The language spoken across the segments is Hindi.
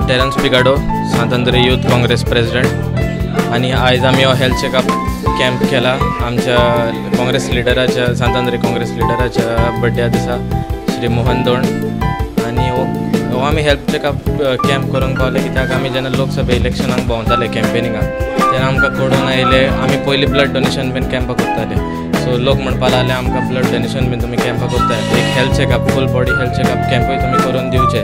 टेरन्स पिकाडो, सांतांद्रे यूथ काँग्रेस प्रेसिडेंट आणि आज आम्ही हो हेल्थ चेकअप कॅम्प केला आमच्या काँग्रेस लिडराच्या सांतांद्रे काँग्रेस लिडराच्या बर्थडे दिसा श्री मोहन दोंड आणि हो आम्ही हेल्थ चेकअप कॅम्प करूंक पावले कित्याक आमी जेन्ना लोकसभा इलेक्शनाक भोंवताले कॅम्पेनिंगाक तेन्ना आमकां कळून आयले आमी पयलीं ब्लड डोनेशन बीन कॅम्पां करताले सो लोक म्हणपा लागले आमकां ब्लड डोनेशन बीन तुमी कॅम्पां करताय एक health checkup full body health checkup कॅम्पूय तुमी करून दिवचे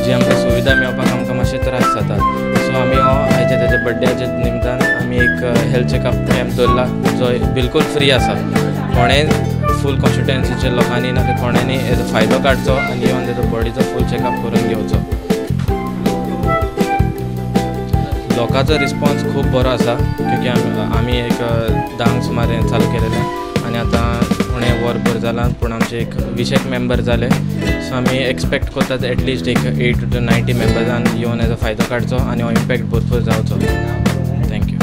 जी आमकां सुविधा मेळपाक आमकां मातशे त्रास जातात सो आमी हो आयच्या तेच्या बर्थडेच्या निमतान आमी एक हेल्थ चेकअप कॅम्प दवरला जो बिलकुल फ्री आसा कोणेंय फूल कॉन्स्टिट्युएन्सीच्या लोकांनी ना कोणांनी हेजो फायदो काडचो आनी येवन तेजो बॉडीचो फूल चेकअप करून घेवचो. लोकांचो रिस्पॉन्स खूब बरो आसा क्योंकि आमी एक 10 सुमार चालू केलेलें आनी आतां उणें वरभर जालां पूण आमचे एक 20 मेंबर जाले सो आमी एक्सपेक्ट करतात एटलिस्ट एक 80 to 90 मेंबर्सान येवन हेजो फायदो काडचो आनी हो इम्पॅक्ट भरपूर जावचो. थँक्यू.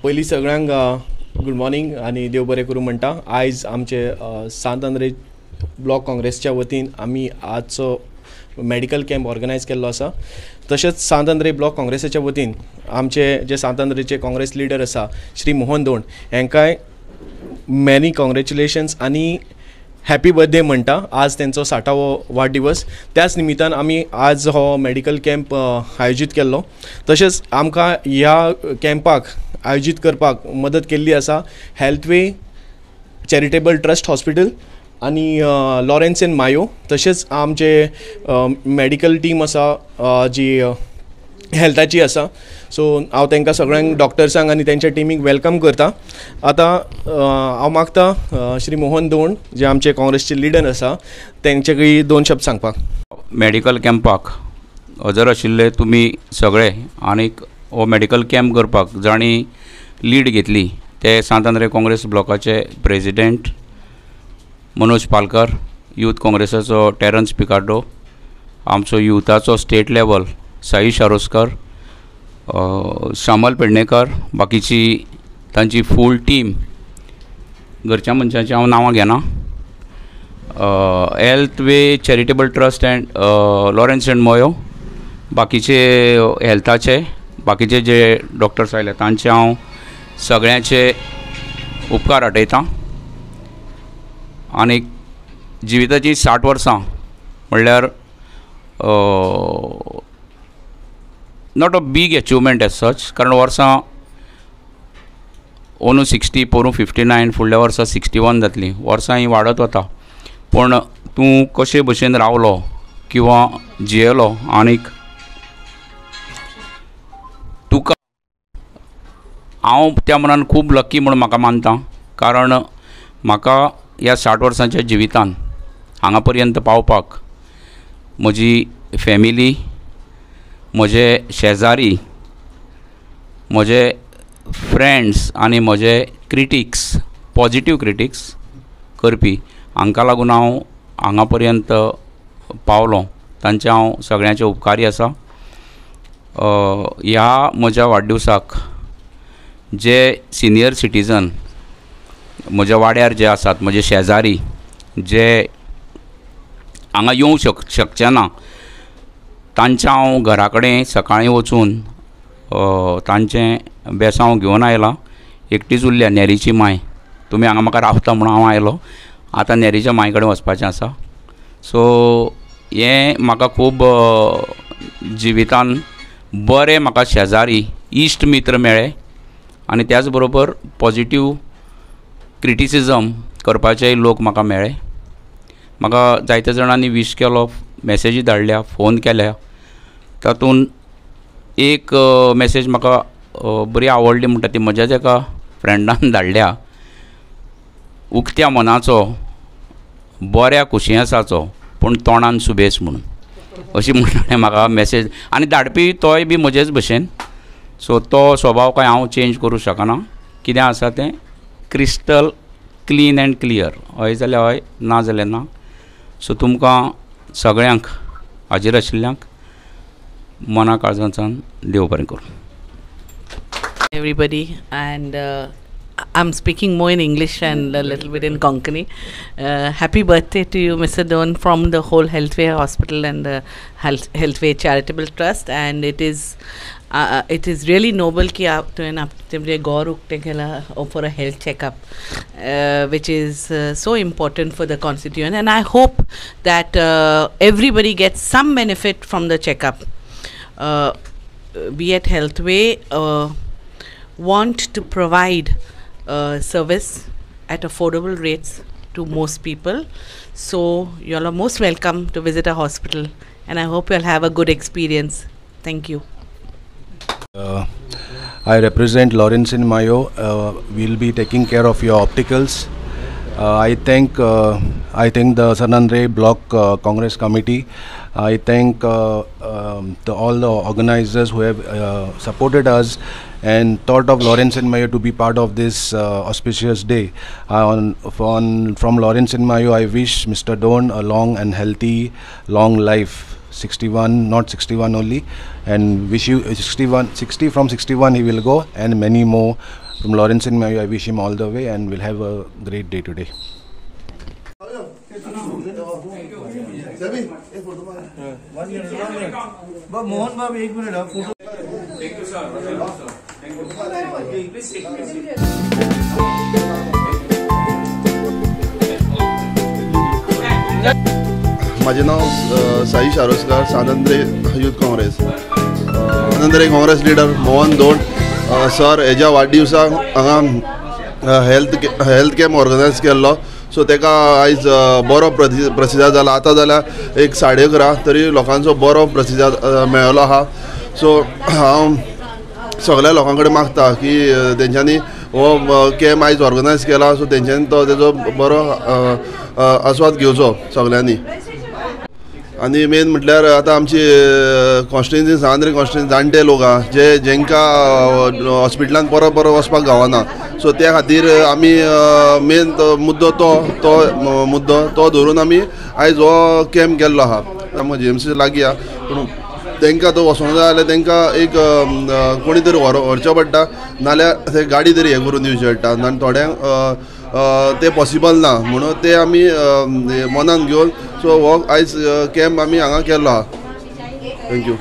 पयलीं सगळ्यांक गुड मॉर्निंग आनी देव बरें करूं म्हणटा. आयज आमचे सांतांद्रे ब्लॉक काँग्रेसच्या वतीन आमी आजचो मेडिकल कॅम्प ऑर्गनायज केल्लो आसा. तशेंच सांतांद्रे ब्लॉक काँग्रेसाच्या वतीन आमचे जे सांतांद्रेचे काँग्रेस लिडर आसा श्री मोहन दोंड हेंकाय मॅनी कॉंग्रेच्युलेशन्स आनी हॅपी बर्थडे म्हणटा. आज तेंचो 60वो वाडदिवस त्याच निमित्तान आमी आज हो मेडिकल कॅम्प आयोजीत केल्लो. तशेंच आमकां ह्या कॅम्पाक आयोजीत करपाक मदत केल्ली आसा हेल्थवे चॅरिटेबल ट्रस्ट हॉस्पिटल आनी लॉरेन्स एंड मायो. तशेंच आमचे मेडिकल टीम आसा जी हेल्थाची आसा. सो हांव तांकां सगळ्यांक डॉक्टर्सांक आनी तेंच्या टिमीक वेलकम करता. आतां हांव मागता श्री मोहन दोंड जे आमचे काँग्रेसचे लिडर आसा तेंचे 2 शब्द सांगपाक. मेडिकल कॅम्पाक हजर आशिल्ले तुमी सगळे आनीक हो मेडिकल कॅम्प करपाक जाणी लीड घेतली ते सांतांद्रे काँग्रेस ब्लॉकाचे प्रेसिडेंट मनोज पालकर, यूथ काँग्रेसाचो टेरन्स पिकाडो, आमचो युथाचो स्टेट लेवल साई शारोस्कर, श्यामल पेडणेकर, बाकीची तांची फूल टीम घरच्या मनशांची हांव नांवां घेना. Health way charitable trust and Lawrence and मोयो बाकीचे हेल्थाचे बाकीचे जे डॉक्टर्स आयले तांचे हांव सगळ्यांचे उपकार आठयतां. आनी जिविताची 60 वर्सां म्हणल्यार नॉट अ बीग अचिवमेंट एज सच कारण वर्सां ओनू 60 पोरू 59 फुडल्या वर्सा 61 जातली. वर्सां ही वाडत वता पूण तूं कशे भशेन रावलो किंवा जियेलो आनीक तुका हांव त्या मनान खूब लकी म्हणून म्हाका मानता कारण म्हाका ह्या 60 वर्सांच्या जिवितान हांगा पर्यंत पावपाक म्हजी फॅमिली, म्हजे शेजारी, म्हजे फ्रेंड्स आनी म्हजे क्रिटिक्स पॉजिटीव क्रिटिक्स करपी हांकां लागून हांव हांगा पर्यंत पावलो तांचे हांव सगळ्यांचे उपकारी आसा. ह्या म्हज्या वाडदिवसाक जे सिनियर सिटीजन म्हज्या वाड्यार जे आसात, म्हजे शेजारी जे हांगा येवंक शकचे ना, तांच्या हांव घरा कडेन सकाळीं वचून तांचें बेसांव घेवन आयलां. एकटीच उरल्या नेरीची माय. तुमी हांगा म्हाका रावता म्हणून हांव आयलो. आतां नेरीच्या माय कडेन वचपाचें आसा. सो हें म्हाका खूब जिवितान बरे म्हाका शेजारी इश्ट मित्र मेळ्ळे आनी त्याच बरोबर पॉजिटीव क्रिटिसिजम करपाचेय लोक म्हाका मेळ्ळे. म्हाका जायत्या जाणांनी विश केलो, मॅसेजी धाडल्या, फोन केल्या. तातूंत एक मॅसेज म्हाका बरी आवडली म्हणटा ती म्हज्याच एका फ्रेंडान धाडल्या. उक्त्या मनाचो, बऱ्या कुशियेंसाचो, पूण तोंडान सुबेज म्हणून अशी म्हणटालें म्हाका मॅसेज. आनी धाडपी तोय बी म्हजेच भशेन. सो तो स्वभाव काय हांव चेंज करूं शकना. कितें आसा तें क्रिस्टल क्लीन एंड क्लियर. हय जाल्यार हय, ना जाल्यार ना. सो तुमकां सगळ्यांक हाजीर आशिल्ल्यांक मना काळजांतल्यान देव बरें करूं. Everybody, and I'm speaking more in English and a little bit in Konkani. Happy birthday to you, Mr. Don, from the whole Healthway Hospital and the Healthway Charitable Trust. And it is really noble कि आप तुमने गौर उठने केला for a health checkup, which is so important for the constituent. And I hope that everybody gets some benefit from the checkup. We at Healthway want to provide service at affordable rates to most people. So you all are most welcome to visit our hospital, and I hope you'll have a good experience. Thank you. I represent Lawrence and Mayo. We'll be taking care of your opticals. I thank the San Andre Block Congress Committee. I thank all the organizers who have supported us and thought of Lawrence and Mayo to be part of this auspicious day. From Lawrence and Mayo, I wish Mr. Don a long and healthy, long life. 61, not 61 only, and wish you 60 from 61 he will go, and many more. From Lawrence and Mayo, I wish him all the way, and we'll have a great day today. माझे नाव Sai Sharoskar, Sanandre youth Congress. Sanandre Congress leader Mohan Dod sir हेज्या वाडदिवसाक हांगा हेल्थ कॅम्प ऑर्गनायज केल्लो. सो तेका आयज बरो प्रतिसाद जाला. आतां जाल्यार एक 11:30 तरी लोकांचो बरो प्रतिसाद मेळ्ळो आहा. सो हांव सगळ्या लोकां कडेन मागता की तेंच्यांनी हो कॅम्प आयज ऑर्गनायज केला. सो तेंच्यांनी तो तेजो बरो आस्वाद घेवचो सगळ्यांनी. आनी मेन म्हटल्यार आतां आमची कॉन्स्टिट्युन्सी सांद्रे कॉन्स्टिट्युन्सी जाणटे लोक आहा जेंकां हॉस्पिटलांत परत वचपाक गावना. सो त्या खातीर आमी मेन मुद्दो तो धरून आमी आयज हो कॅम्प केल्लो आहा. आमकां जीएमसी लागीं आहा, पूण तांकां तो वचोंक जाय जाल्यार तांकां एक कोणी तरी व्हरचो पडटा, नाल्यार ते गाडी तरी हे करून दिवची पडटा. आनी थोड्यांक ते पॉसिबल ना, म्हणून ते आमी मनान घेवन सो हो आयज कॅम्प आमी हांगा केल्लो आहा. थँक्यू.